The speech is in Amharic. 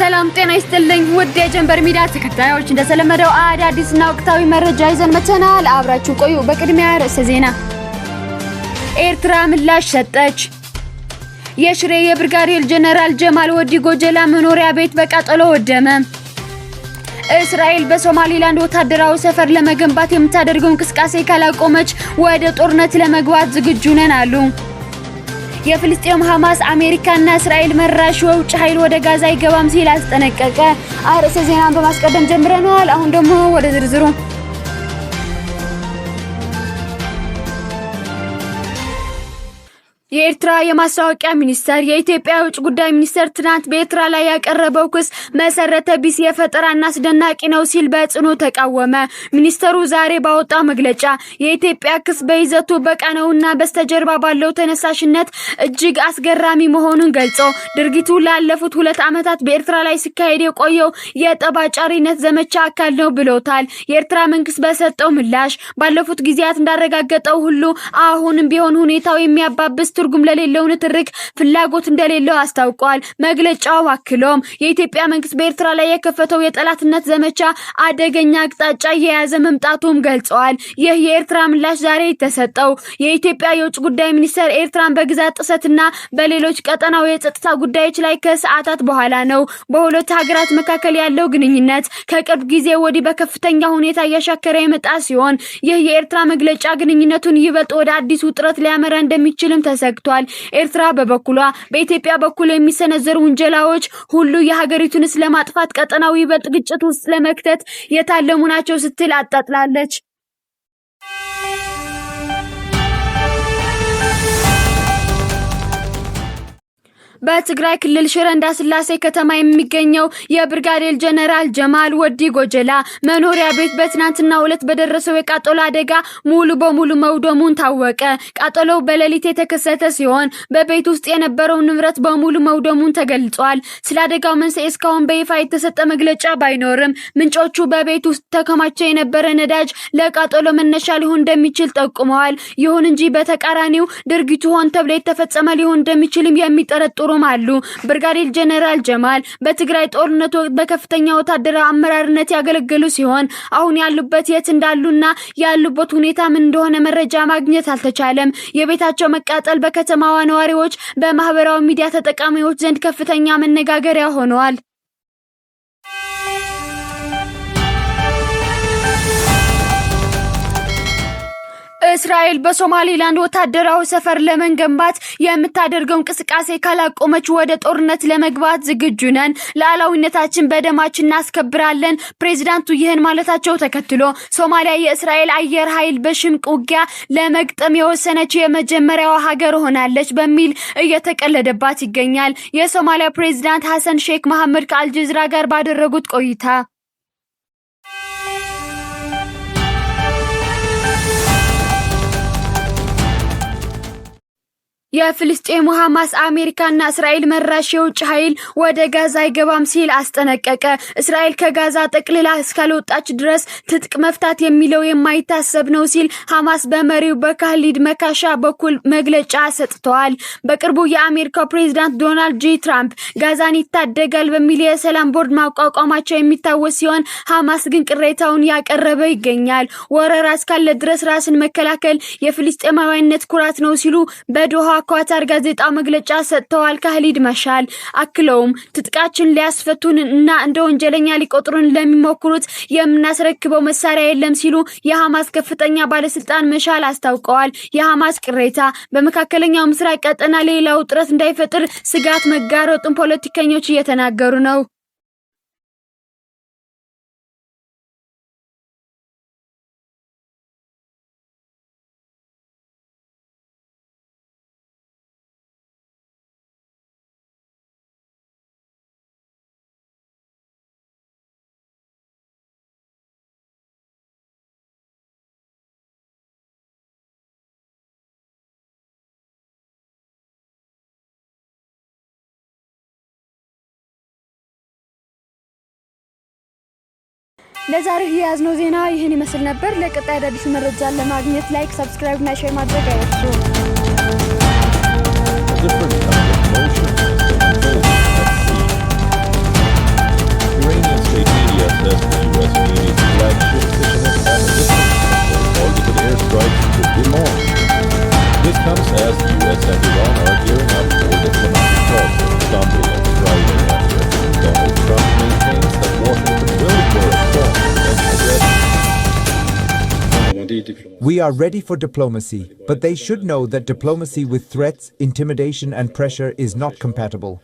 ሰላም ጤና ይስጥልኝ ውድ የጀንበር ሚዲያ ተከታዮች እንደተለመደው አዳዲስና ወቅታዊ መረጃ ይዘን መተናል። አብራችሁ ቆዩ። በቅድሚያ ርዕሰ ዜና። ኤርትራ ምላሽ ሰጠች። የሽሬ የብርጋዴር ጀነራል ጀማል ወዲ ጎጀላ መኖሪያ ቤት በቃጠሎ ወደመ። እስራኤል በሶማሊላንድ ወታደራዊ ሰፈር ለመገንባት የምታደርገው እንቅስቃሴ ካላቆመች ወደ ጦርነት ለመግባት ዝግጁ ነን አሉ። የፍልስጤም ሐማስ አሜሪካና እስራኤል መራሽ የውጭ ኃይል ወደ ጋዛ ይገባም ሲል አስጠነቀቀ። አርዕስተ ዜናን በማስቀደም ጀምረናል። አሁን ደግሞ ወደ ዝርዝሩ። የኤርትራ የማስታወቂያ ሚኒስተር የኢትዮጵያ የውጭ ጉዳይ ሚኒስተር ትናንት በኤርትራ ላይ ያቀረበው ክስ መሰረተ ቢስ የፈጠራና አስደናቂ ነው ሲል በጽኑ ተቃወመ። ሚኒስተሩ ዛሬ ባወጣው መግለጫ የኢትዮጵያ ክስ በይዘቱ በቃነውና በስተጀርባ ባለው ተነሳሽነት እጅግ አስገራሚ መሆኑን ገልጾ ድርጊቱ ላለፉት 2 ዓመታት በኤርትራ ላይ ሲካሄድ የቆየው የጠባጫሪነት ዘመቻ አካል ነው ብሎታል። የኤርትራ መንግስት በሰጠው ምላሽ ባለፉት ጊዜያት እንዳረጋገጠው ሁሉ አሁንም ቢሆን ሁኔታው የሚያባብስ ትርጉም ለሌለው ንትርክ ፍላጎት እንደሌለው አስታውቋል። መግለጫው አክሎም የኢትዮጵያ መንግስት በኤርትራ ላይ የከፈተው የጠላትነት ዘመቻ አደገኛ አቅጣጫ የያዘ መምጣቱም ገልጸዋል። ይህ የኤርትራ ምላሽ ዛሬ የተሰጠው የኢትዮጵያ የውጭ ጉዳይ ሚኒስተር ኤርትራን በግዛት ጥሰትና በሌሎች ቀጠናዊ የጸጥታ ጉዳዮች ላይ ከሰዓታት በኋላ ነው። በሁለቱ ሀገራት መካከል ያለው ግንኙነት ከቅርብ ጊዜ ወዲህ በከፍተኛ ሁኔታ እያሻከረ የመጣ ሲሆን ይህ የኤርትራ መግለጫ ግንኙነቱን ይበልጥ ወደ አዲስ ውጥረት ሊያመራ እንደሚችልም ተሰግቷል። ኤርትራ በበኩሏ በኢትዮጵያ በኩል የሚሰነዘሩ ውንጀላዎች ሁሉ የሀገሪቱን ስለማጥፋት ቀጠናዊ ይበልጥ ግጭት ውስጥ ለመክተት የታለሙ ናቸው ስትል አጣጥላለች። በትግራይ ክልል ሽረ እንዳስላሴ ከተማ የሚገኘው የብርጋዴር ጀነራል ጀማል ወዲ ጎጀላ መኖሪያ ቤት በትናንትናው ዕለት በደረሰው የቃጠሎ አደጋ ሙሉ በሙሉ መውደሙን ታወቀ። ቃጠሎው በሌሊት የተከሰተ ሲሆን በቤት ውስጥ የነበረው ንብረት በሙሉ መውደሙን ተገልጿል። ስለ አደጋው መንስኤ እስካሁን በይፋ የተሰጠ መግለጫ ባይኖርም ምንጮቹ በቤት ውስጥ ተከማችቶ የነበረ ነዳጅ ለቃጠሎ መነሻ ሊሆን እንደሚችል ጠቁመዋል። ይሁን እንጂ በተቃራኒው ድርጊቱ ሆን ተብሎ የተፈጸመ ሊሆን እንደሚችልም የሚጠረጥሩ አሉ። ብርጋዴር ጀነራል ጀማል በትግራይ ጦርነት ወቅት በከፍተኛ ወታደራዊ አመራርነት ያገለገሉ ሲሆን አሁን ያሉበት የት እንዳሉና ያሉበት ሁኔታ ምን እንደሆነ መረጃ ማግኘት አልተቻለም። የቤታቸው መቃጠል በከተማዋ ነዋሪዎች፣ በማህበራዊ ሚዲያ ተጠቃሚዎች ዘንድ ከፍተኛ መነጋገሪያ ሆነዋል። እስራኤል በሶማሊላንድ ወታደራዊ ሰፈር ለመገንባት የምታደርገው እንቅስቃሴ ካላቆመች ወደ ጦርነት ለመግባት ዝግጁ ነን፣ ሉዓላዊነታችን በደማችን እናስከብራለን። ፕሬዝዳንቱ ይህን ማለታቸው ተከትሎ ሶማሊያ የእስራኤል አየር ኃይል በሽምቅ ውጊያ ለመግጠም የወሰነች የመጀመሪያዋ ሀገር ሆናለች በሚል እየተቀለደባት ይገኛል። የሶማሊያ ፕሬዝዳንት ሐሰን ሼክ መሐመድ ከአልጀዚራ ጋር ባደረጉት ቆይታ የፍልስጤም ሐማስ አሜሪካና እስራኤል መራሽ የውጭ ኃይል ወደ ጋዛ ይገባም ሲል አስጠነቀቀ። እስራኤል ከጋዛ ጠቅልላ እስካልወጣች ድረስ ትጥቅ መፍታት የሚለው የማይታሰብ ነው ሲል ሐማስ በመሪው በካሊድ መካሻ በኩል መግለጫ ሰጥቷል። በቅርቡ የአሜሪካው ፕሬዝዳንት ዶናልድ ጂ ትራምፕ ጋዛን ይታደጋል በሚል የሰላም ቦርድ ማቋቋማቸው የሚታወስ ሲሆን ሐማስ ግን ቅሬታውን ያቀረበ ይገኛል። ወረራ እስካለ ድረስ ራስን መከላከል የፍልስጤማዊነት ኩራት ነው ሲሉ በዶሃ ኳታር ጋዜጣ መግለጫ ሰጥተዋል። ካሊድ መሻል አክለውም ትጥቃችን ሊያስፈቱን እና እንደ ወንጀለኛ ሊቆጥሩን ለሚሞክሩት የምናስረክበው መሳሪያ የለም ሲሉ የሐማስ ከፍተኛ ባለስልጣን መሻል አስታውቀዋል። የሐማስ ቅሬታ በመካከለኛው ምስራቅ ቀጠና ሌላ ውጥረት እንዳይፈጥር ስጋት መጋረጡን ፖለቲከኞች እየተናገሩ ነው። ለዛሬው ያዝነው ዜና ይህን ይመስል ነበር። ለቀጣይ አዳዲስ መረጃ ለማግኘት ላይክ፣ ሰብስክራይብ እና ሼር ማድረግ አይረሱ። says the U.S. Navy's flagship Fisherman targeted airstrikes could be launched. This comes as the U.S. and Iran are gearing up for diplomatic talks in Istanbul on Friday after Donald Trump maintains that Washington will correspond and address. We are ready for diplomacy, but they should know that diplomacy with threats, intimidation and pressure is not compatible.